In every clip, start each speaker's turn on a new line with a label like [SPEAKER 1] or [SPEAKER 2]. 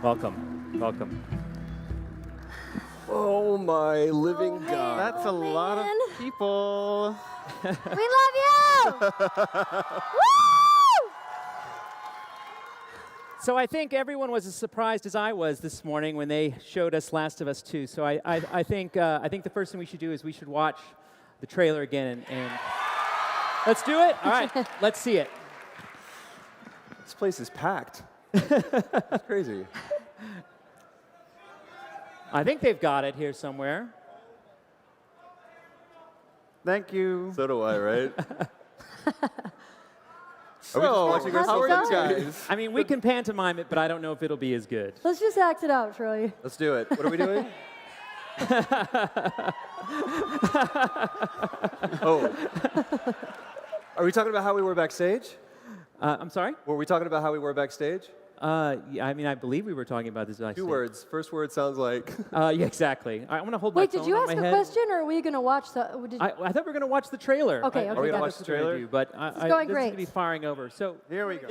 [SPEAKER 1] Welcome. Welcome.
[SPEAKER 2] Oh my living God.
[SPEAKER 3] That's a lot of people.
[SPEAKER 4] We love you! Woo!
[SPEAKER 1] So I think everyone was as surprised as I was this morning when they showed us Last of Us 2. So I think the first thing we should do is we should watch the trailer again and let's do it. All right, let's see it.
[SPEAKER 2] This place is packed. It's crazy.
[SPEAKER 1] I think they've got it here somewhere.
[SPEAKER 3] Thank you.
[SPEAKER 2] So do I, right?
[SPEAKER 3] So,
[SPEAKER 2] watching
[SPEAKER 3] how are
[SPEAKER 2] ourselves
[SPEAKER 3] you
[SPEAKER 2] on TV?
[SPEAKER 3] guys?
[SPEAKER 1] I mean, we can pantomime it, but I don't know if it'll be as good.
[SPEAKER 4] Let's just act it out, Troy.
[SPEAKER 2] Let's do it. What are we doing? Oh. Are we talking about how we were backstage?
[SPEAKER 1] I'm sorry?
[SPEAKER 2] Were we talking about how we were backstage?
[SPEAKER 1] Yeah, I mean, I believe we were talking about this.
[SPEAKER 2] Two words. First word sounds like...
[SPEAKER 1] Yeah, exactly. All right, I'm going to hold my
[SPEAKER 4] Wait,
[SPEAKER 1] phone
[SPEAKER 4] did you
[SPEAKER 1] on
[SPEAKER 4] ask
[SPEAKER 1] my
[SPEAKER 4] a
[SPEAKER 1] head.
[SPEAKER 4] question, or are we going to watch the...
[SPEAKER 1] I thought we were going to watch the trailer.
[SPEAKER 4] Okay,
[SPEAKER 1] I
[SPEAKER 4] okay,
[SPEAKER 2] Are we going to
[SPEAKER 4] got
[SPEAKER 2] watch
[SPEAKER 4] it.
[SPEAKER 2] the trailer?
[SPEAKER 1] Do, but
[SPEAKER 4] It's going
[SPEAKER 1] this
[SPEAKER 4] great.
[SPEAKER 1] is going to be firing over. So
[SPEAKER 3] Here we go.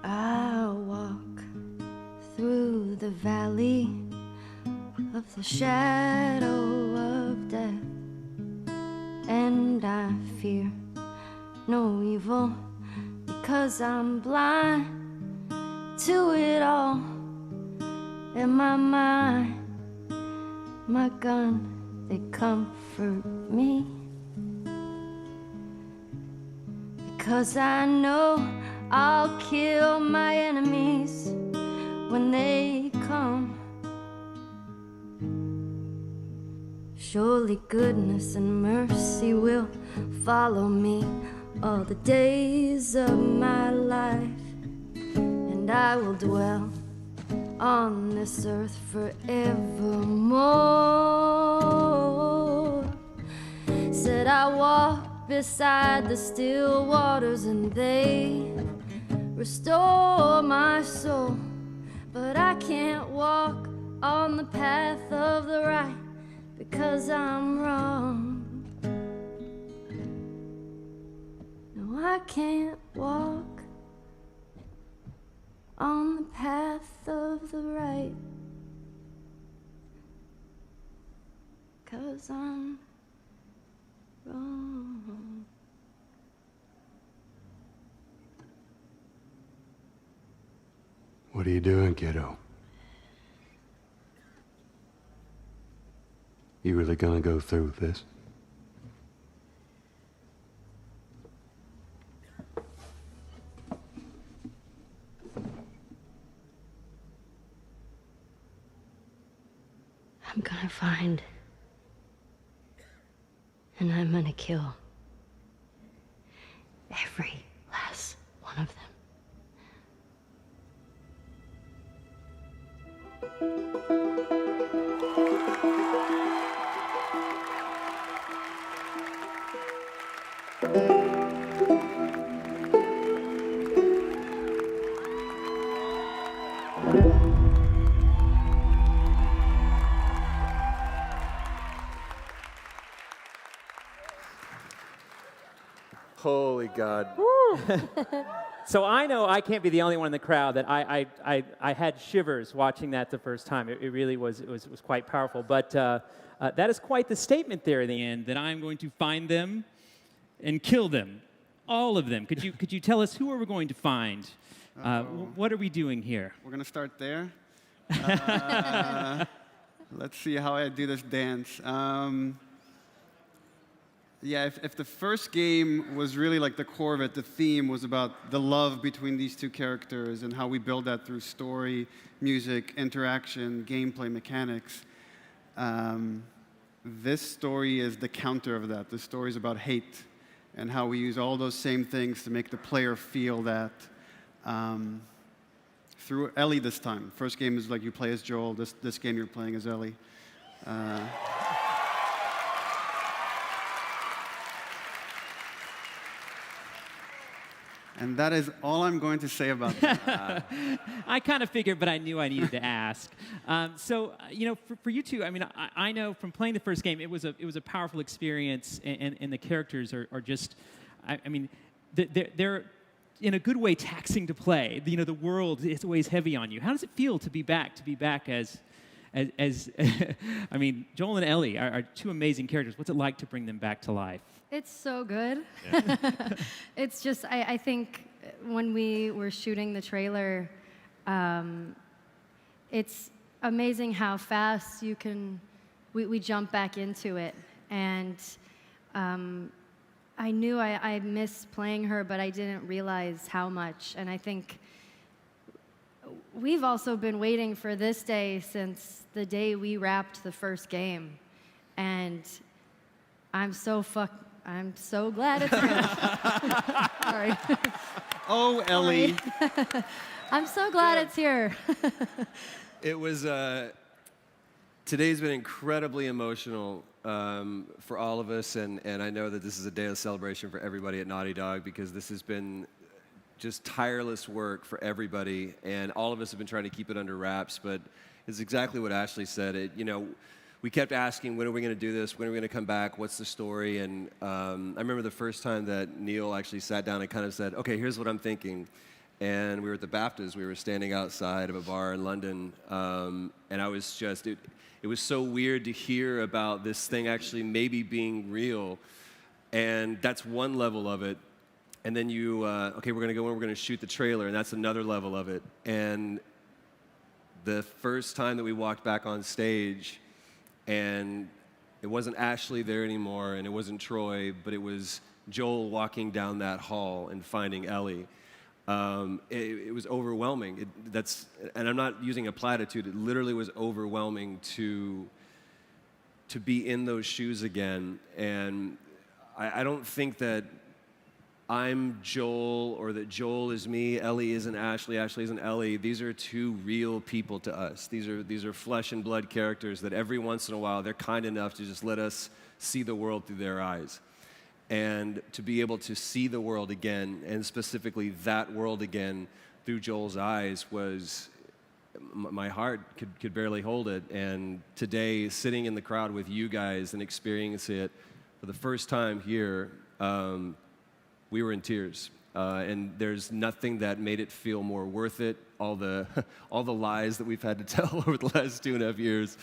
[SPEAKER 5] I walk through the valley of the shadow of death, and I fear no evil because I'm blind to it all. In my mind, my gun, they comfort me, because I know I'll kill my enemies when they come. Surely goodness and mercy will follow me all the days of my life, and I will dwell on this earth forevermore. Said I walk beside the still waters and they restore my soul, but I can't walk on the path of the right because I'm wrong. No, I can't walk on the path of the right 'cause I'm wrong.
[SPEAKER 6] What are you doing, kiddo? You really gonna go through with this?
[SPEAKER 5] I'm gonna find, and I'm gonna kill every last one of them.
[SPEAKER 2] Holy God.
[SPEAKER 1] So I know I can't be the only one in the crowd that I had shivers watching that the first time. It really was quite powerful. But that is quite the statement there in the end, that I'm going to find them and kill them, all of them. Could you tell us who are we going to find? What are we doing here?
[SPEAKER 3] We're going to start there. Let's see how I do this dance. Yeah, if the first game was really like the core of it, the theme was about the love between these two characters and how we build that through story, music, interaction, gameplay, mechanics. This story is the counter of that. The story is about hate and how we use all those same things to make the player feel that through Ellie this time. First game is like you play as Joel. This game you're playing as Ellie. And that is all I'm going to say about that.
[SPEAKER 1] I kind of figured, but I knew I needed to ask. So, for you two, I mean, I know from playing the first game, it was a powerful experience, and the characters are just, I mean, they're in a good way taxing to play. The world is always heavy on you. How does it feel to be back as I mean, Joel and Ellie are two amazing characters. What's it like to bring them back to life?
[SPEAKER 4] It's so good.
[SPEAKER 1] Yeah.
[SPEAKER 4] It's just, I think when we were shooting the trailer, it's amazing how fast we jump back into it. And I knew I missed playing her, but I didn't realize how much. And I think we've also been waiting for this day since the day we wrapped the first game. And I'm so glad it's here. Sorry.
[SPEAKER 3] Oh, Ellie.
[SPEAKER 4] I'm so glad it's here.
[SPEAKER 7] It was, today's been incredibly emotional for all of us, and I know that this is a day of celebration for everybody at Naughty Dog, because this has been just tireless work for everybody, and all of us have been trying to keep it under wraps, but it's exactly what Ashley said. We kept asking, when are we going to do this? When are we going to come back? What's the story? And I remember the first time that Neil actually sat down and kind of said, okay, here's what I'm thinking. And we were at the BAFTAs. We were standing outside of a bar in London. And I was just, it was so weird to hear about this thing actually maybe being real. And that's one level of it. And then okay, we're going to go in, we're going to shoot the trailer, and that's another level of it. And the first time that we walked back on stage, and it wasn't Ashley there anymore, and it wasn't Troy, but it was Joel walking down that hall and finding Ellie. It was overwhelming. And I'm not using a platitude. It literally was overwhelming to be in those shoes again. And I don't think that I'm Joel, or that Joel is me, Ellie isn't Ashley, Ashley isn't Ellie. These are two real people to us. These are flesh and blood characters that every once in a while they're kind enough to just let us see the world through their eyes. And to be able to see the world again, and specifically that world again through Joel's eyes, was, my heart could barely hold it. And today, sitting in the crowd with you guys and experiencing it for the first time here, we were in tears, and there's nothing that made it feel more worth it. All the lies that we've had to tell over the last 2.5 years.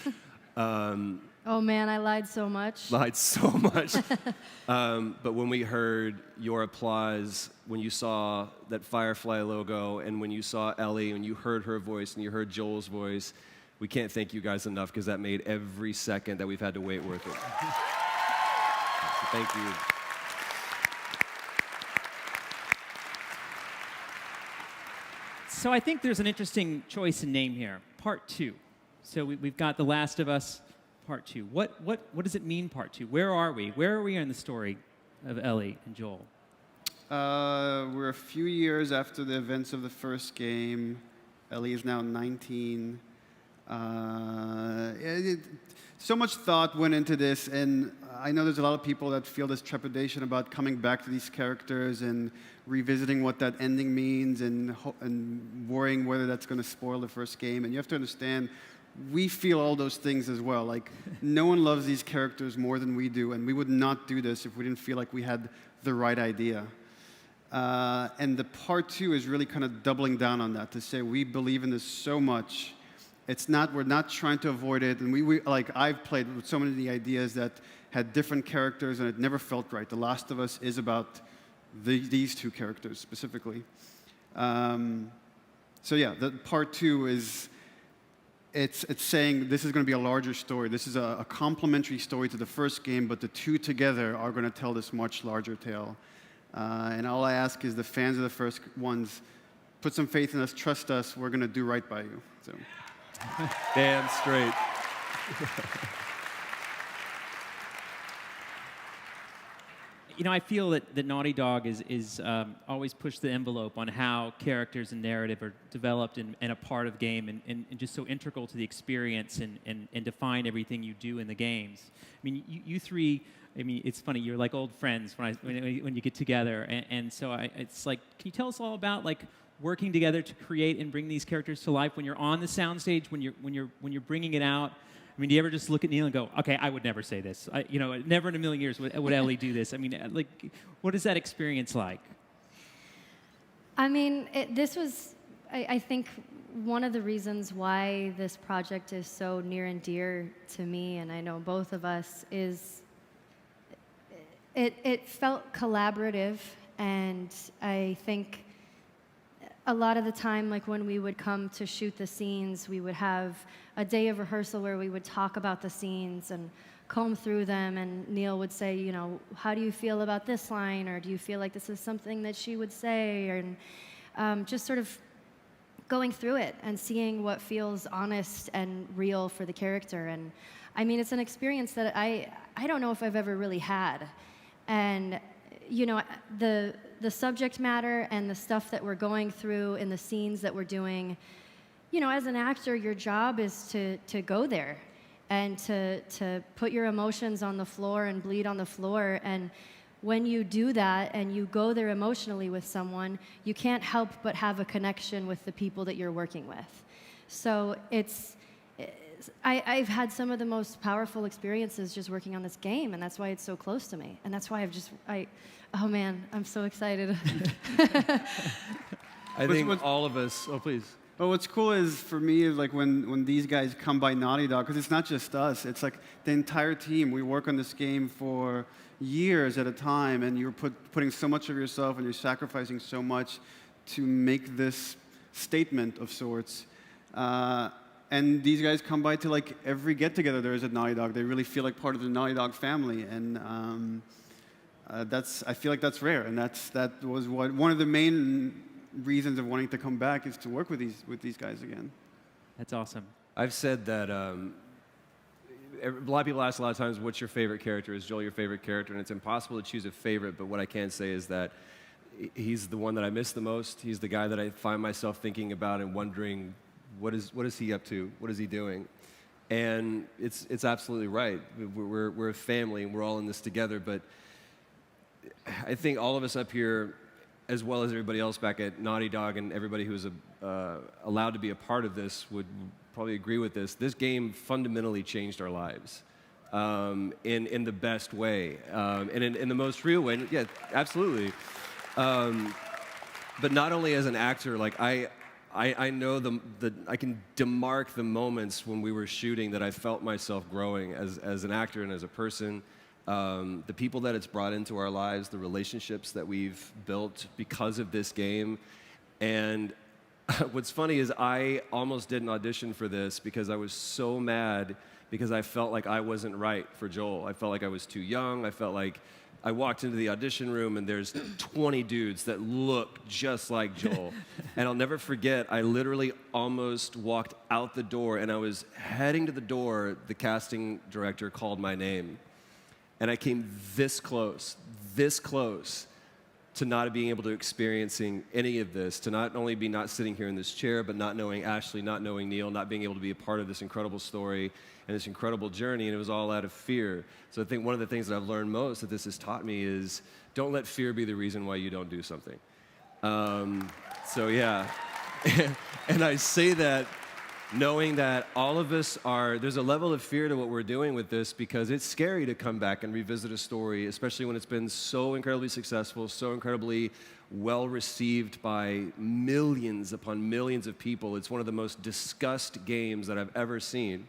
[SPEAKER 4] Oh man, I lied so much.
[SPEAKER 7] Lied so much. But when we heard your applause, when you saw that Firefly logo, and when you saw Ellie, and you heard her voice, and you heard Joel's voice, we can't thank you guys enough, because that made every second that we've had to wait worth it. So thank you.
[SPEAKER 1] So I think there's an interesting choice in name here, Part 2. So we've got The Last of Us, Part 2. What does it mean, Part 2? Where are we? Where are we in the story of Ellie and Joel?
[SPEAKER 3] We're a few years after the events of the first game. Ellie is now 19. So much thought went into this, and I know there's a lot of people that feel this trepidation about coming back to these characters and revisiting what that ending means, and worrying whether that's going to spoil the first game. And you have to understand, we feel all those things as well. Like, no one loves these characters more than we do, and we would not do this if we didn't feel like we had the right idea. And the part 2 is really kind of doubling down on that to say we believe in this so much. We're not trying to avoid it. And like I've played with so many of the ideas that had different characters and it never felt right. The Last of Us is about these 2 characters specifically. So yeah, the part 2 is, it's saying this is going to be a larger story. This is a complementary story to the first game, but the 2 together are going to tell this much larger tale. And all I ask is the fans of the first ones, put some faith in us, trust us, we're going to do right by you. So.
[SPEAKER 7] Damn straight.
[SPEAKER 1] You know, I feel that Naughty Dog is always pushed the envelope on how characters and narrative are developed and a part of game and just so integral to the experience and define everything you do in the games. I mean, you three, I mean, it's funny, you're like old friends when you get together. And so it's like, can you tell us all about like working together to create and bring these characters to life when you're on the soundstage, when you're bringing it out? I mean, do you ever just look at Neil and go, okay, I would never say this. Never in a million years would Ellie do this. I mean, like, what is that experience like?
[SPEAKER 4] I mean, this was, I think, one of the reasons why this project is so near and dear to me, and I know both of us, is it felt collaborative, and I think a lot of the time, like when we would come to shoot the scenes, we would have a day of rehearsal where we would talk about the scenes and comb through them, and Neil would say, you know, how do you feel about this line, or do you feel like this is something that she would say, and just sort of going through it and seeing what feels honest and real for the character. And I mean, it's an experience that I don't know if I've ever really had. And you know, the subject matter and the stuff that we're going through in the scenes that we're doing, you know, as an actor, your job is to go there and to put your emotions on the floor and bleed on the floor. And when you do that and you go there emotionally with someone, you can't help but have a connection with the people that you're working with. So I've had some of the most powerful experiences just working on this game, and that's why it's so close to me. And that's why oh man, I'm so excited.
[SPEAKER 7] I think all of us, oh please.
[SPEAKER 3] Well, what's cool is, for me, is like when these guys come by Naughty Dog, because it's not just us, it's like the entire team. We work on this game for years at a time, and you're putting so much of yourself and you're sacrificing so much to make this statement of sorts. And these guys come by to like every get-together there is at Naughty Dog. They really feel like part of the Naughty Dog family, and I feel like that's rare, and that was one of the main reasons of wanting to come back, is to work with these guys again.
[SPEAKER 1] That's awesome.
[SPEAKER 7] I've said that a lot of people ask a lot of times, what's your favorite character? Is Joel your favorite character? And it's impossible to choose a favorite, but what I can say is that he's the one that I miss the most. He's the guy that I find myself thinking about and wondering, what is he up to? What is he doing? And it's absolutely right. We're a family, and we're all in this together, but I think all of us up here, as well as everybody else back at Naughty Dog and everybody who's allowed to be a part of this, would probably agree with this. This game fundamentally changed our lives in the best way, and in the most real way. Yeah, absolutely. But not only as an actor, like I know I can demark the moments when we were shooting that I felt myself growing as an actor and as a person. The people that it's brought into our lives, the relationships that we've built because of this game. And what's funny is I almost did an audition for this because I was so mad because I felt like I wasn't right for Joel. I felt like I was too young. I felt like I walked into the audition room and there's 20 dudes that look just like Joel. And I'll never forget, I literally almost walked out the door, and I was heading to the door, the casting director called my name. And I came this close to not being able to experiencing any of this, to not only be not sitting here in this chair, but not knowing Ashley, not knowing Neil, not being able to be a part of this incredible story and this incredible journey, and it was all out of fear. So I think one of the things that I've learned most that this has taught me is don't let fear be the reason why you don't do something. So yeah, and I say that knowing that all of us there's a level of fear to what we're doing with this because it's scary to come back and revisit a story, especially when it's been so incredibly successful, so incredibly well received by millions upon millions of people. It's one of the most discussed games that I've ever seen.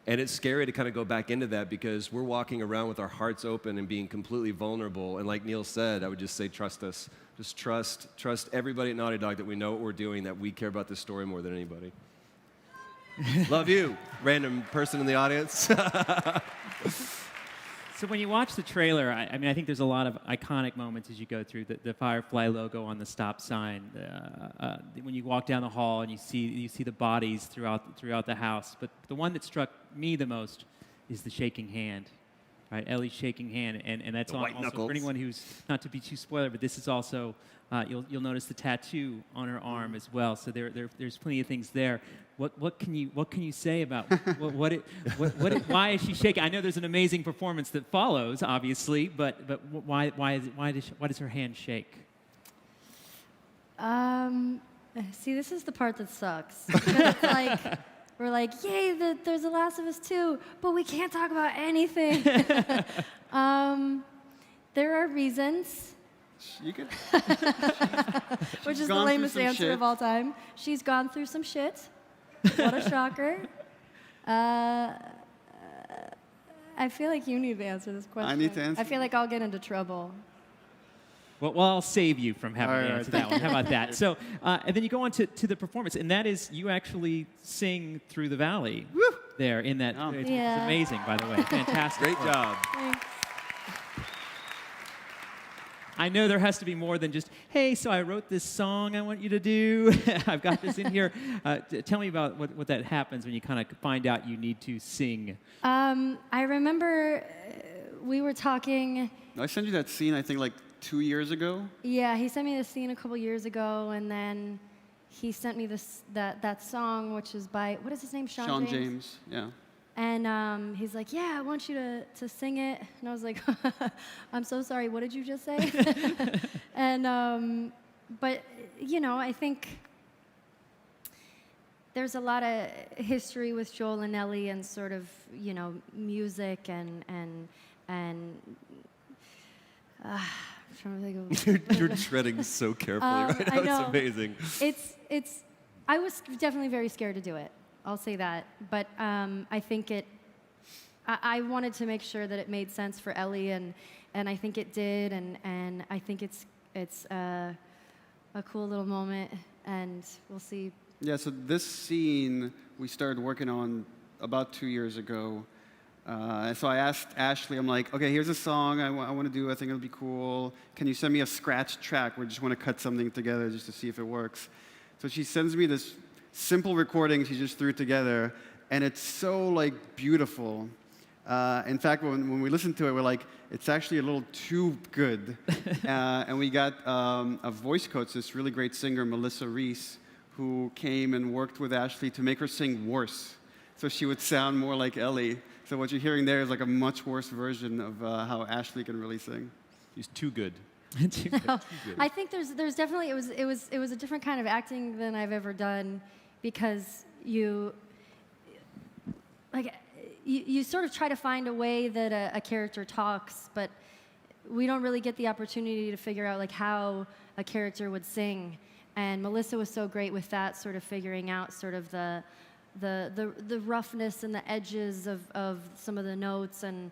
[SPEAKER 7] And it's scary to kind of go back into that because we're walking around with our hearts open and being completely vulnerable. And like Neil said, I would just say trust us. Just trust everybody at Naughty Dog that we know what we're doing, that we care about this story more than anybody. Love you, random person in the audience.
[SPEAKER 1] So when you watch the trailer, I mean, I think there's a lot of iconic moments as you go through the Firefly logo on the stop sign. When you walk down the hall and you see the bodies throughout the house. But the one that struck me the most is the shaking hand, right? Ellie's shaking hand, and that's
[SPEAKER 7] The white
[SPEAKER 1] also
[SPEAKER 7] knuckles.
[SPEAKER 1] for anyone who's not to be too spoiler, but this is also you'll notice the tattoo on her arm as well. So there's plenty of things there. What can you say about why is she shaking? I know there's an amazing performance that follows, obviously, but why does her hand shake?
[SPEAKER 4] See, this is the part that sucks. Because it's like, we're like, yay, there's The Last of Us 2, but we can't talk about anything. There are reasons.
[SPEAKER 3] You could.
[SPEAKER 4] Which is the
[SPEAKER 3] gone through
[SPEAKER 4] lamest
[SPEAKER 3] some
[SPEAKER 4] answer
[SPEAKER 3] shit.
[SPEAKER 4] of all time. She's gone through some shit. What a shocker. I feel like you need to answer this question.
[SPEAKER 3] I need to answer
[SPEAKER 4] I feel like I'll get into trouble.
[SPEAKER 1] Well, I'll save you from having
[SPEAKER 3] All
[SPEAKER 1] to
[SPEAKER 3] right,
[SPEAKER 1] answer that one. How about that? So, and then you go on to the performance, and that is you actually sing through the valley there in that.
[SPEAKER 3] Oh.
[SPEAKER 1] It's
[SPEAKER 4] Yeah.
[SPEAKER 1] amazing, by the way. Fantastic.
[SPEAKER 7] Great
[SPEAKER 1] work.
[SPEAKER 7] job.
[SPEAKER 4] Thanks.
[SPEAKER 1] I know there has to be more than just, hey, so I wrote this song I want you to do. I've got this in here. Tell me about what that happens when you kind of find out you need to sing.
[SPEAKER 4] I remember we were talking.
[SPEAKER 3] I sent you that scene, I think, like 2 years ago.
[SPEAKER 4] Yeah, he sent me this scene a couple years ago, and then he sent me that song, which is by, what is his name?
[SPEAKER 3] Sean James. Yeah.
[SPEAKER 4] And he's like, yeah, I want you to sing it. And I was like, I'm so sorry, what did you just say? And, but, you know, I think there's a lot of history with Joel and Ellie and sort of, you know, music and I'm trying to think of
[SPEAKER 7] You're treading so carefully right now.
[SPEAKER 4] I know.
[SPEAKER 7] It's amazing.
[SPEAKER 4] It's I was definitely very scared to do it. I'll say that. But I think I wanted to make sure that it made sense for Ellie, and I think it did, and I think it's a cool little moment, and we'll see.
[SPEAKER 3] Yeah, so this scene we started working on about 2 years ago. So I asked Ashley, I'm like, okay, here's a song I want to do. I think it'll be cool. Can you send me a scratch track? We just want to cut something together just to see if it works. So she sends me this simple recording she just threw together, and it's so, like, beautiful. In fact, when we listened to it, we're like, it's actually a little too good. And we got a voice coach, this really great singer, Melissa Reese, who came and worked with Ashley to make her sing worse, so she would sound more like Ellie. So what you're hearing there is like a much worse version of how Ashley can really sing.
[SPEAKER 7] He's too good.
[SPEAKER 4] I think there's definitely it was a different kind of acting than I've ever done, because you sort of try to find a way that a character talks, but we don't really get the opportunity to figure out like how a character would sing. And Melissa was so great with that, sort of figuring out sort of the roughness and the edges of some of the notes, and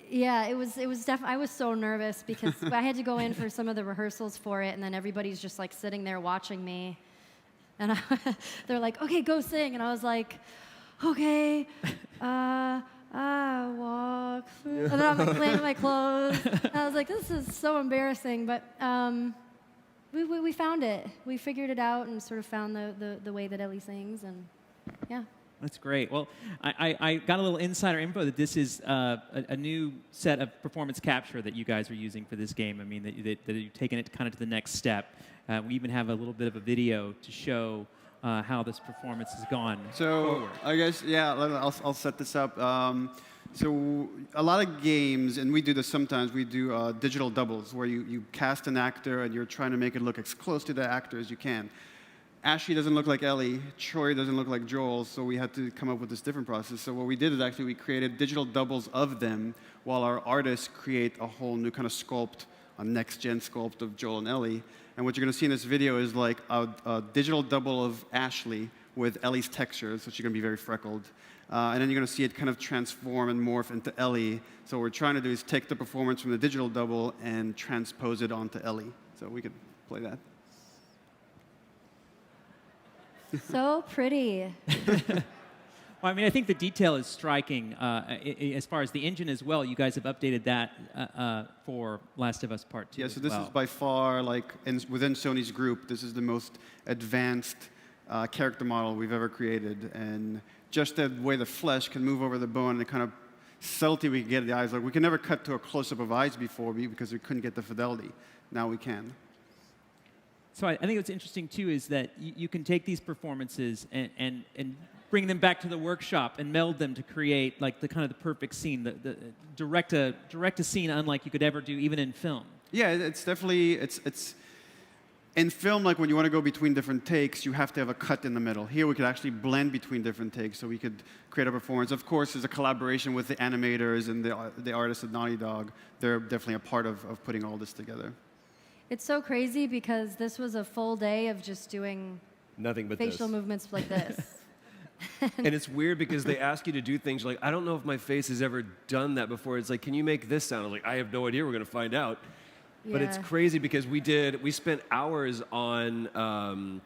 [SPEAKER 4] yeah, it was definitely. I was so nervous because I had to go in for some of the rehearsals for it, and then everybody's just like sitting there watching me, and they're like, "Okay, go sing," and I was like, "Okay." I walk through, and then I'm like playing with my clothes. And I was like, "This is so embarrassing," but we found it. We figured it out and sort of found the way that Ellie sings, and yeah.
[SPEAKER 1] That's great. Well, I got a little insider info that this is a new set of performance capture that you guys are using for this game. I mean, that you've taken it kind of to the next step. We even have a little bit of a video to show how this performance has gone forward.
[SPEAKER 3] I guess, yeah, I'll set this up. So a lot of games, and we do this sometimes, we do digital doubles where you cast an actor and you're trying to make it look as close to the actor as you can. Ashley doesn't look like Ellie, Troy doesn't look like Joel, so we had to come up with this different process. So what we did is actually we created digital doubles of them while our artists create a whole new kind of sculpt, a next-gen sculpt of Joel and Ellie. And what you're going to see in this video is like a digital double of Ashley with Ellie's texture, so she's going to be very freckled. And then you're going to see it kind of transform and morph into Ellie. So what we're trying to do is take the performance from the digital double and transpose it onto Ellie. So we could play that.
[SPEAKER 4] So pretty.
[SPEAKER 1] Well, I mean, I think the detail is striking as far as the engine as well. You guys have updated that for Last of Us Part 2.
[SPEAKER 3] Yeah, so this is by far, like, within Sony's group, this is the most advanced character model we've ever created. And just the way the flesh can move over the bone and the kind of subtlety we can get at the eyes. Like, we can never cut to a close-up of eyes before because we couldn't get the fidelity. Now we can.
[SPEAKER 1] So I think what's interesting, too, is that you can take these performances and bring them back to the workshop and meld them to create like the kind of the perfect scene, the direct a scene unlike you could ever do even in film.
[SPEAKER 3] Yeah, it's definitely, it's in film, like when you want to go between different takes, you have to have a cut in the middle. Here we could actually blend between different takes, so we could create a performance. Of course, there's a collaboration with the animators and the artists at Naughty Dog. They're definitely a part of putting all this together.
[SPEAKER 4] It's so crazy because this was a full day of just doing
[SPEAKER 7] Nothing but
[SPEAKER 4] facial
[SPEAKER 7] this.
[SPEAKER 4] movements like this.
[SPEAKER 7] And it's weird because they ask you to do things like, I don't know if my face has ever done that before. It's like, can you make this sound? I'm like, I have no idea. We're going to find out. But it's
[SPEAKER 4] Yeah.
[SPEAKER 7] crazy because we spent hours on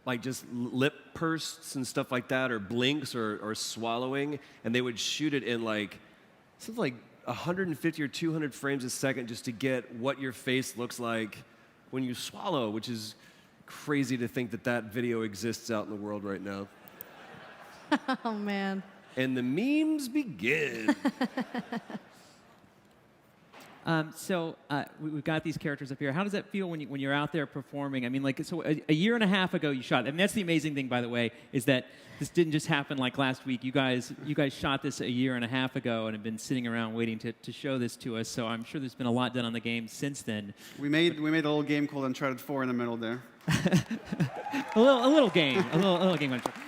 [SPEAKER 7] like just lip purses and stuff like that, or blinks or swallowing, and they would shoot it in like something like 150 or 200 frames a second just to get what your face looks like when you swallow, which is crazy to think that that video exists out in the world right now.
[SPEAKER 4] Oh, man.
[SPEAKER 7] And the memes begin.
[SPEAKER 1] We've got these characters up here. How does that feel when you're out there performing? I mean, like, so a year and a half ago you shot. I mean, that's the amazing thing, by the way, is that this didn't just happen like last week. You guys shot this a year and a half ago and have been sitting around waiting to show this to us. So I'm sure there's been a lot done on the game since then.
[SPEAKER 3] We made a little game called Uncharted 4 in the middle there.
[SPEAKER 1] a little game.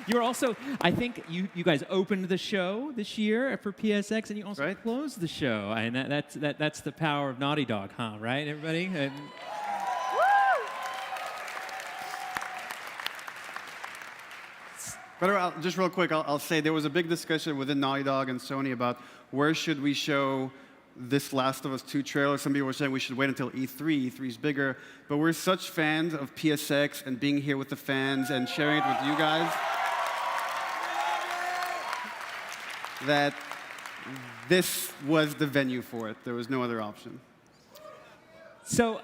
[SPEAKER 1] You were also, I think, you guys opened the show this year for PSX, and you also closed the show. And that's the power of Naughty Dog, huh? Right, everybody? And
[SPEAKER 3] But just real quick, I'll say there was a big discussion within Naughty Dog and Sony about where should we show this Last of Us 2 trailer. Some people were saying we should wait until E3. E3's bigger. But we're such fans of PSX and being here with the fans and sharing it with you guys that this was the venue for it. There was no other option.
[SPEAKER 1] so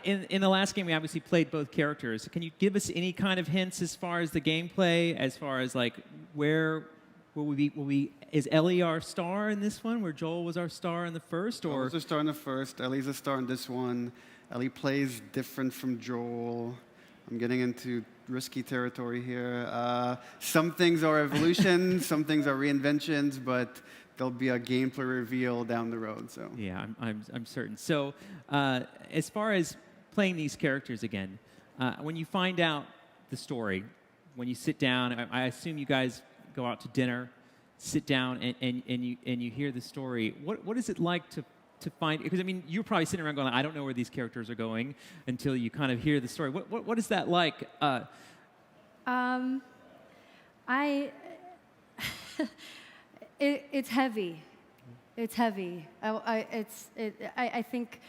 [SPEAKER 1] in the last game, we obviously played both characters. Can you give us any kind of hints as far as the gameplay, as far as like where will we is Ellie our star in this one, where Joel was our star in the first, or?
[SPEAKER 3] Joel was a star in the first. Ellie's a star in this one. Ellie plays different from Joel. I'm getting into risky territory here. Some things are evolutions, some things are reinventions, but there'll be a gameplay reveal down the road. So
[SPEAKER 1] Yeah, I'm certain. So as far as playing these characters again, when you find out the story, when you sit down, I assume you guys go out to dinner, sit down, and you hear the story. What is it like to find? Because I mean, you're probably sitting around going, I don't know where these characters are going until you kind of hear the story. What is that like?
[SPEAKER 4] It's heavy. It's heavy. I think,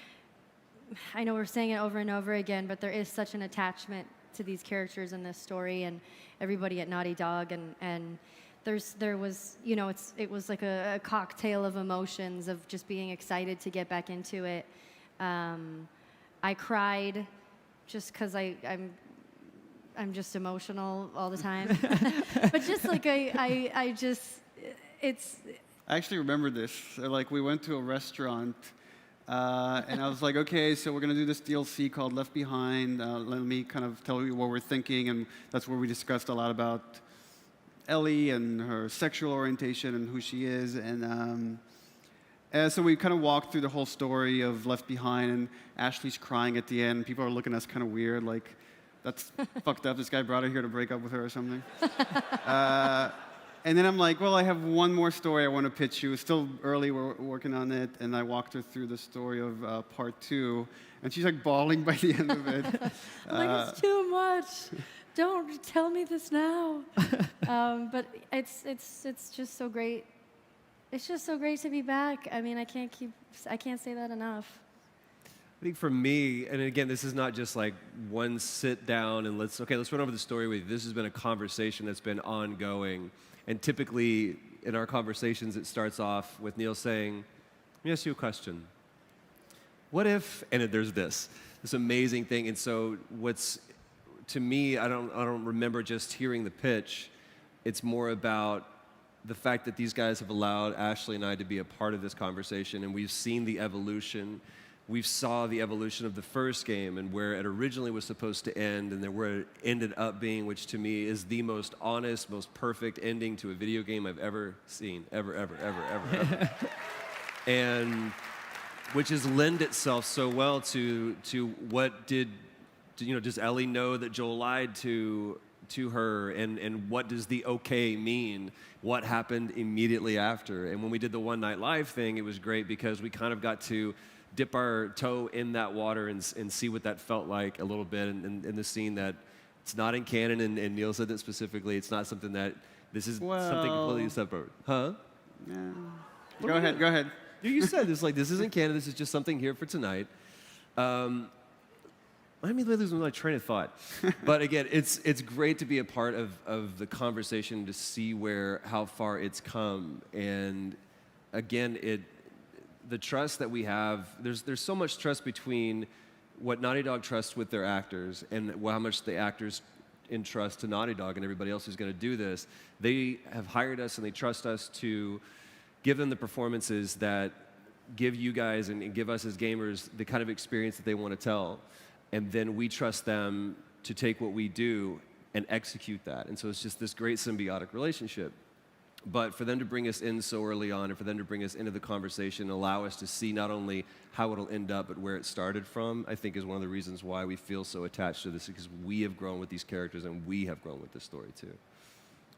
[SPEAKER 4] I know we're saying it over and over again, but there is such an attachment to these characters in this story and everybody at Naughty Dog, and there was, you know, it was like a cocktail of emotions of just being excited to get back into it. I cried just because I'm just emotional all the time. But just like I
[SPEAKER 3] actually remember this. Like, we went to a restaurant, and I was like, okay, so we're going to do this DLC called Left Behind. Let me kind of tell you what we're thinking, and that's where we discussed a lot about Ellie and her sexual orientation and who she is. And so we kind of walked through the whole story of Left Behind, and Ashley's crying at the end. People are looking at us kind of weird, like, that's fucked up. This guy brought her here to break up with her or something. And then I'm like, well, I have one more story I want to pitch you. It's still early, we're working on it. And I walked her through the story of part 2. And she's like bawling by the end of it.
[SPEAKER 4] I'm like, it's too much. Don't tell me this now. But it's just so great. It's just so great to be back. I mean, I can't say that enough.
[SPEAKER 7] I think for me, and again, this is not just like one sit down and let's run over the story with you. This has been a conversation that's been ongoing. And typically in our conversations, it starts off with Neil saying, let me ask you a question. What if, and there's this amazing thing. And so to me, I don't remember just hearing the pitch. It's more about the fact that these guys have allowed Ashley and I to be a part of this conversation, and we've seen the evolution. We saw the evolution of the first game and where it originally was supposed to end and then where it ended up being, which to me is the most honest, most perfect ending to a video game I've ever seen, ever. And which has lend itself so well to what does Ellie know that Joel lied to her, and what does the okay mean? What happened immediately after? And when we did the One Night Live thing, it was great because we kind of got to dip our toe in that water and see what that felt like a little bit in the scene that it's not in canon, and Neil said that specifically. It's not something that, this is something completely separate. Huh?
[SPEAKER 3] Yeah. Go ahead.
[SPEAKER 7] You said this, like, this isn't canon, this is just something here for tonight. Let me lose my train of thought. But again, it's great to be a part of the conversation, to see how far it's come. And again, the trust that we have, there's so much trust between what Naughty Dog trusts with their actors and how much the actors entrust to Naughty Dog and everybody else who's going to do this. They have hired us and they trust us to give them the performances that give you guys and give us as gamers the kind of experience that they want to tell. And then we trust them to take what we do and execute that. And so it's just this great symbiotic relationship. But for them to bring us in so early on, and for them to bring us into the conversation, allow us to see not only how it'll end up, but where it started from, I think is one of the reasons why we feel so attached to this, because we have grown with these characters and we have grown with this story too.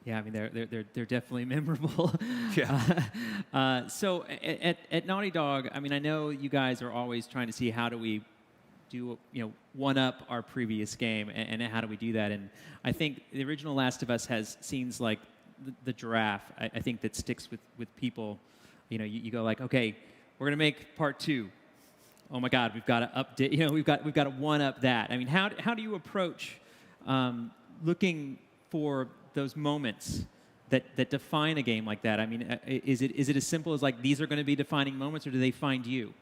[SPEAKER 1] Yeah, I mean they're definitely memorable.
[SPEAKER 7] Yeah.
[SPEAKER 1] So at Naughty Dog, I mean, I know you guys are always trying to see how do we do, one up our previous game, and how do we do that? And I think the original Last of Us has scenes like the giraffe. I think that sticks with people. You go like, okay, we're gonna make part 2. Oh my God, we've got to update. We've got to one up that. I mean, how do you approach looking for those moments that define a game like that? I mean, is it as simple as like these are going to be defining moments, or do they find you?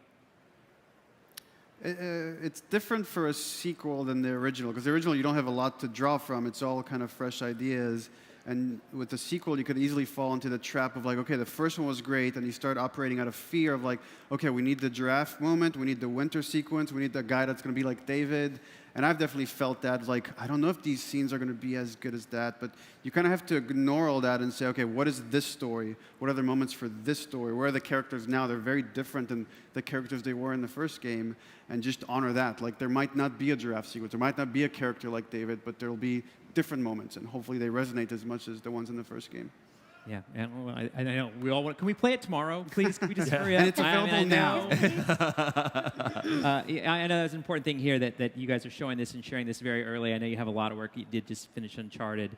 [SPEAKER 3] It's different for a sequel than the original, because the original you don't have a lot to draw from. It's all kind of fresh ideas. And with the sequel, you could easily fall into the trap of like, okay, the first one was great, and you start operating out of fear of like, okay, we need the giraffe moment, we need the winter sequence, we need the guy that's going to be like David. And I've definitely felt that, like, I don't know if these scenes are going to be as good as that, but you kind of have to ignore all that and say, okay, what is this story? What are the moments for this story? Where are the characters now? They're very different than the characters they were in the first game, and just honor that. Like, there might not be a giraffe sequence, there might not be a character like David, but there will be different moments, and hopefully they resonate as much as the ones in the first game.
[SPEAKER 1] Yeah, and I know we all want. Can we play it tomorrow, please? Can we just hurry up?
[SPEAKER 3] And it's available now.
[SPEAKER 1] I know that's an important thing here that you guys are showing this and sharing this very early. I know you have a lot of work. You did just finish Uncharted.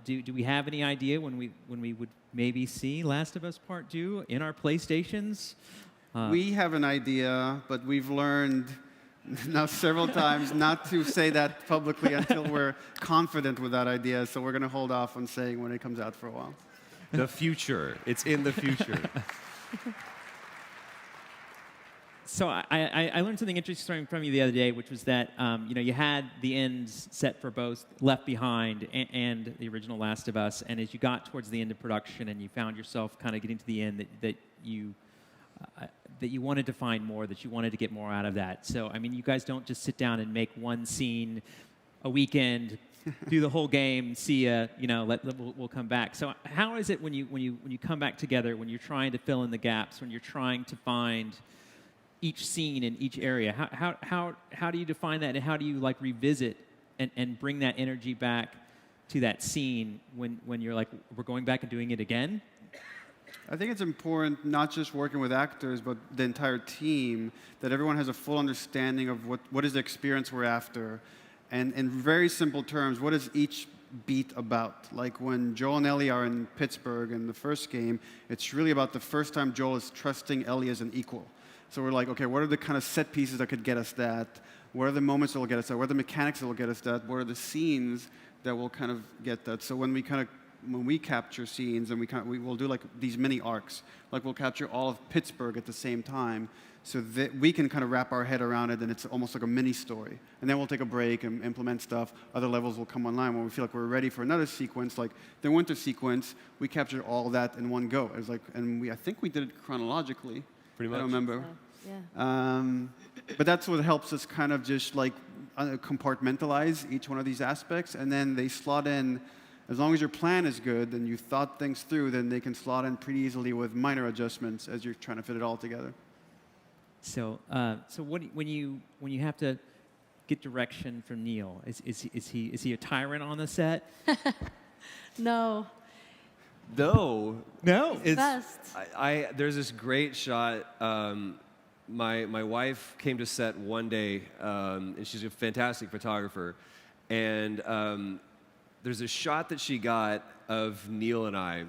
[SPEAKER 1] Do we have any idea when we would maybe see Last of Us Part 2 in our PlayStations?
[SPEAKER 3] We have an idea, but we've learned now several times not to say that publicly until we're confident with that idea. So we're going to hold off on saying when it comes out for a while.
[SPEAKER 7] The future. It's in the future.
[SPEAKER 1] So I learned something interesting from you the other day, which was that you had the ends set for both Left Behind and the original Last of Us, and as you got towards the end of production and you found yourself kind of getting to the end, that you wanted to find more, that you wanted to get more out of that. So I mean, you guys don't just sit down and make one scene a weekend, do the whole game, see ya, we'll come back. So how is it when you come back together, when you're trying to fill in the gaps, when you're trying to find each scene in each area? How do you define that, and how do you revisit and bring that energy back to that scene when you're like, we're going back and doing it again?
[SPEAKER 3] I think it's important not just working with actors, but the entire team, that everyone has a full understanding of what is the experience we're after. And in very simple terms, what is each beat about? Like when Joel and Ellie are in Pittsburgh in the first game, it's really about the first time Joel is trusting Ellie as an equal. So we're like, okay, what are the kind of set pieces that could get us that? What are the moments that will get us that? What are the mechanics that will get us that? What are the scenes that will kind of get that? So when we capture scenes, and we will do like these mini arcs, like we'll capture all of Pittsburgh at the same time, so that we can kind of wrap our head around it, and it's almost like a mini story. And then we'll take a break and implement stuff. Other levels will come online when we feel like we're ready for another sequence, like the winter sequence. We captured all that in one go. It was like, and I think we did it chronologically.
[SPEAKER 7] Pretty much.
[SPEAKER 3] I don't remember.
[SPEAKER 4] Yeah.
[SPEAKER 3] But that's what helps us kind of just like compartmentalize each one of these aspects, and then they slot in. As long as your plan is good and you thought things through, then they can slot in pretty easily with minor adjustments as you're trying to fit it all together.
[SPEAKER 1] So, when you have to get direction from Neil, is he a tyrant on the set?
[SPEAKER 4] No.
[SPEAKER 7] No.
[SPEAKER 1] No.
[SPEAKER 7] It's,
[SPEAKER 4] Best.
[SPEAKER 7] There's this great shot. My wife came to set one day, and she's a fantastic photographer. And there's a shot that she got of Neil and I,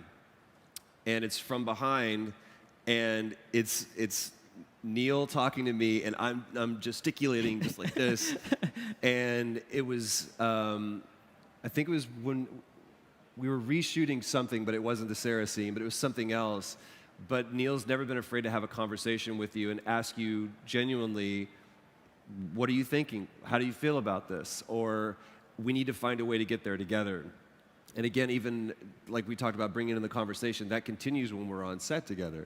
[SPEAKER 7] and it's from behind, and it's Neil talking to me, and I'm gesticulating just like this. And it was, I think it was when we were reshooting something, but it wasn't the Sarah scene, but it was something else. But Neil's never been afraid to have a conversation with you and ask you genuinely, what are you thinking? How do you feel about this? Or we need to find a way to get there together. And again, even like we talked about bringing in the conversation, that continues when we're on set together.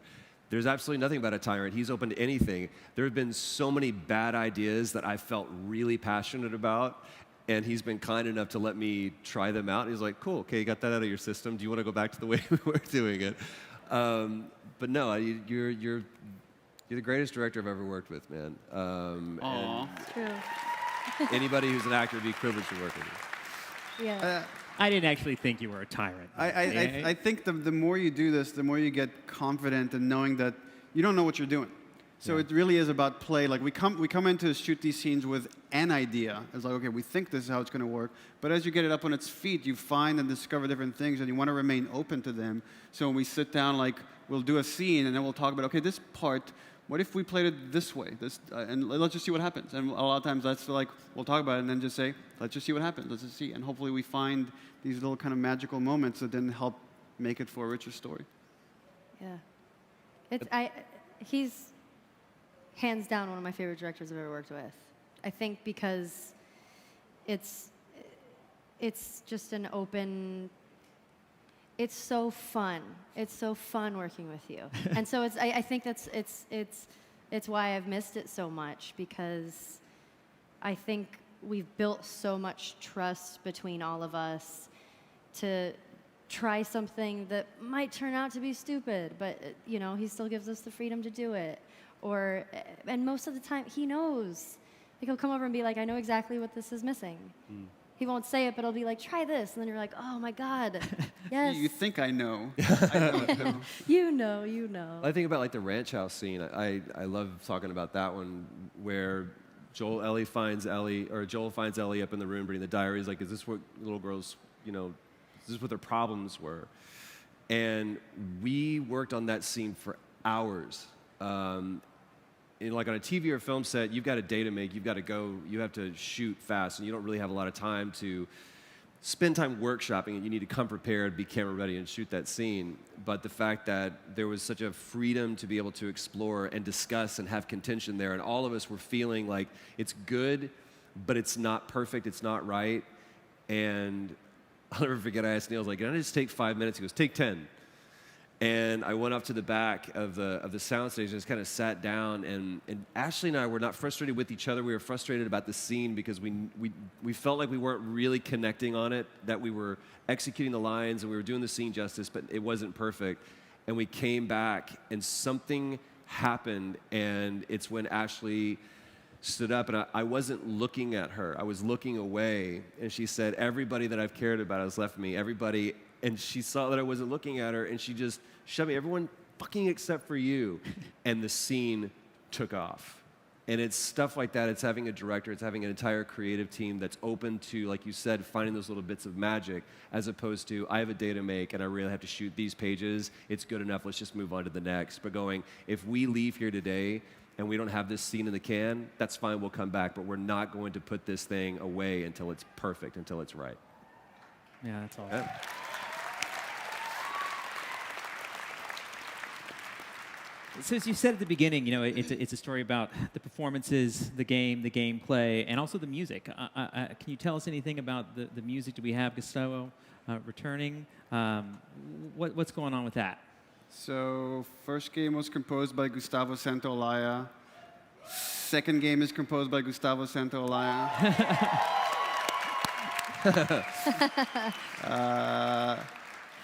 [SPEAKER 7] There's absolutely nothing about a tyrant. He's open to anything. There have been so many bad ideas that I felt really passionate about, and he's been kind enough to let me try them out. He's like, cool, okay, you got that out of your system. Do you want to go back to the way we were doing it? But no, you're the greatest director I've ever worked with, man.
[SPEAKER 3] Aww.
[SPEAKER 4] It's true.
[SPEAKER 7] Anybody who's an actor would be privileged to work with you.
[SPEAKER 4] Yeah.
[SPEAKER 1] I didn't actually think you were a tyrant.
[SPEAKER 3] I think the more you do this, the more you get confident in knowing that you don't know what you're doing. So it really is about play. Like we come in to shoot these scenes with an idea. It's like, okay, we think this is how it's going to work. But as you get it up on its feet, you find and discover different things, and you want to remain open to them. So when we sit down, like we'll do a scene, and then we'll talk about, okay, this part, what if we played it this way? And let's just see what happens. And a lot of times that's like, we'll talk about it and then just say, let's just see what happens. Let's just see. And hopefully we find these little kind of magical moments that then help make it for a richer story.
[SPEAKER 4] Yeah. He's hands down one of my favorite directors I've ever worked with. I think because it's just an open. It's so fun. It's so fun working with you. And so I think it's why I've missed it so much, because I think we've built so much trust between all of us to try something that might turn out to be stupid, but he still gives us the freedom to do it. And most of the time he knows. Like he'll come over and be like, I know exactly what this is missing. He won't say it, but he'll be like, try this. And then you're like, oh my God, yes.
[SPEAKER 3] You think I know. I don't know.
[SPEAKER 4] You know.
[SPEAKER 7] I think about like the ranch house scene. I love talking about that one where Joel finds Ellie up in the room reading the diary. He's like, is this what little girls, is this what their problems were? And we worked on that scene for hours. Like on a TV or film set, you've got a day to make, you've got to go, you have to shoot fast, and you don't really have a lot of time to spend time workshopping it. You need to come prepared, be camera ready, and shoot that scene. But the fact that there was such a freedom to be able to explore and discuss and have contention there, and all of us were feeling like it's good, but it's not perfect, it's not right. And I'll never forget, I asked Neil, I was like, can I just take 5 minutes? He goes, take 10. And I went up to the back of the soundstage and just kind of sat down. And Ashley and I were not frustrated with each other. We were frustrated about the scene because we felt like we weren't really connecting on it, that we were executing the lines and we were doing the scene justice, but it wasn't perfect. And we came back and something happened. And it's when Ashley stood up, and I wasn't looking at her. I was looking away, and she said, everybody that I've cared about has left me, everybody. And she saw that I wasn't looking at her, and she just shoved me, everyone fucking except for you. And the scene took off. And it's stuff like that. It's having a director, it's having an entire creative team that's open to, like you said, finding those little bits of magic, as opposed to, I have a day to make and I really have to shoot these pages. It's good enough, let's just move on to the next. But going, if we leave here today and we don't have this scene in the can, that's fine, we'll come back. But we're not going to put this thing away until it's perfect, until it's right.
[SPEAKER 1] Yeah, that's awesome.
[SPEAKER 7] Yeah.
[SPEAKER 1] So as you said at the beginning, you know, it's a story about the performances, the game, the gameplay, and also the music. Can you tell us anything about the music? Do we have Gustavo returning? What's going on with that?
[SPEAKER 3] So first game was composed by Gustavo Santaolalla. Second game is composed by Gustavo Santaolalla.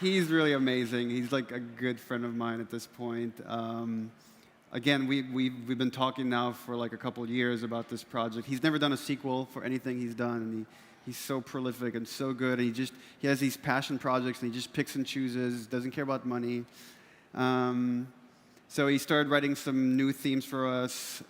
[SPEAKER 3] He's really amazing. He's like a good friend of mine at this point. Again, we've been talking now for like a couple of years about this project. He's never done a sequel for anything he's done, and he's so prolific and so good. And he has these passion projects, and he just picks and chooses, doesn't care about money. So he started writing some new themes for us.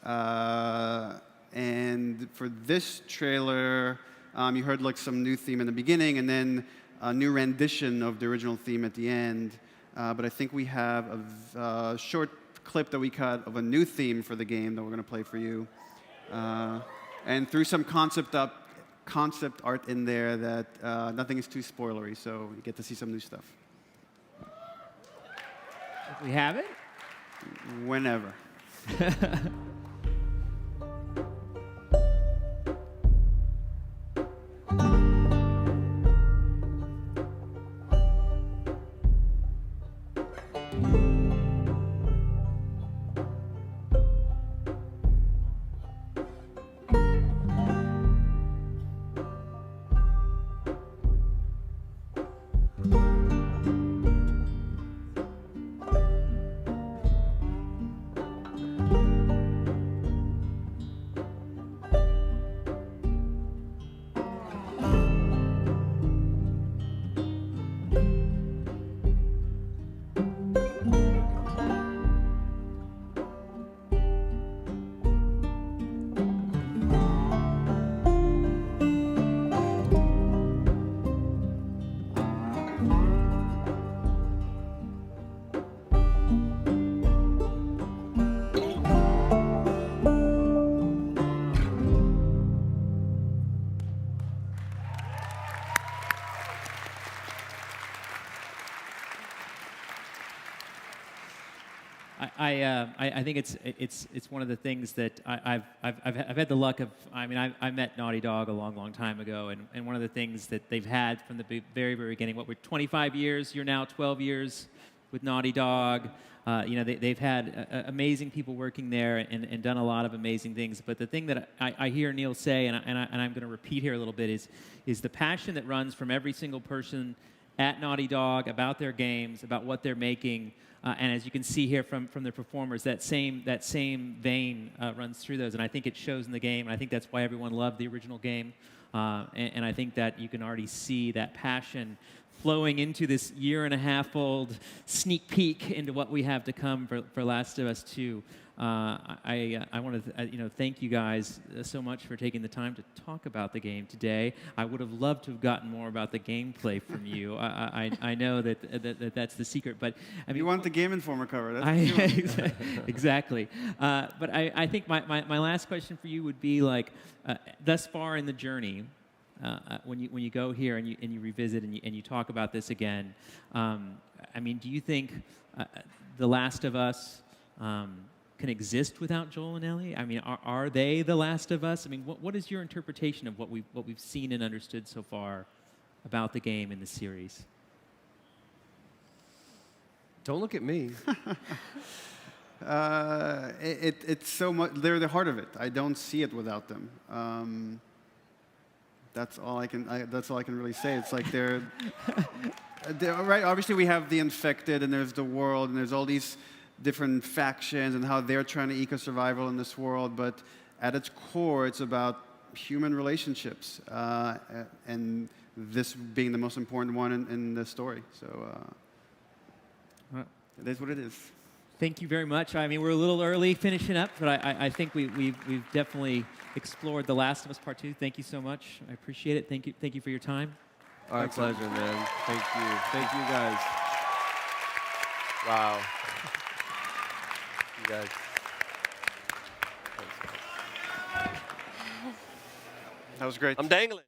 [SPEAKER 3] And for this trailer, you heard like some new theme in the beginning, and then a new rendition of the original theme at the end. But I think we have a short clip that we cut of a new theme for the game that we're going to play for you. And through some concept art in there that nothing is too spoilery, so you get to see some new stuff.
[SPEAKER 1] If we have it?
[SPEAKER 3] Whenever.
[SPEAKER 1] I think it's one of the things that I've had the luck of. I mean, I met Naughty Dog a long time ago, and one of the things that they've had from the very beginning. What, we're 25 years? You're now 12 years with Naughty Dog. You know, they've had amazing people working there and done a lot of amazing things. But the thing that I hear Neil say, and I'm going to repeat here a little bit, is the passion that runs from every single person at Naughty Dog about their games, about what they're making. And as you can see here from the performers, that same vein runs through those, and I think it shows in the game. And I think that's why everyone loved the original game. And I think that you can already see that passion flowing into this year-and-a-half-old sneak peek into what we have to come for Last of Us 2. I want to thank you guys so much for taking the time to talk about the game today. I would have loved to have gotten more about the gameplay from you. I know that's the secret, but I mean,
[SPEAKER 3] you want the Game Informer cover?
[SPEAKER 1] Exactly. But I think my last question for you would be like, thus far in the journey, when you go here and you revisit and you talk about this again, I mean, do you think The Last of Us can exist without Joel and Ellie? I mean, are they The Last of Us? I mean, what is your interpretation of what we've seen and understood so far about the game in the series?
[SPEAKER 7] Don't look at me.
[SPEAKER 3] It's so much. They're the heart of it. I don't see it without them. That's all I can really say. It's like they're right. Obviously, we have the infected, and there's the world, and there's all these different factions and how they're trying to eco-survival in this world. But at its core, it's about human relationships, and this being the most important one in the story. So it is what it is.
[SPEAKER 1] Thank you very much. I mean, we're a little early finishing up, but I think we've definitely explored The Last of Us Part 2. Thank you so much. I appreciate it. Thank you for your time.
[SPEAKER 7] Our pleasure, man. Thank you. Thank you, guys.
[SPEAKER 2] Wow. You guys. Thanks, guys.
[SPEAKER 3] That was great.
[SPEAKER 7] I'm dangling.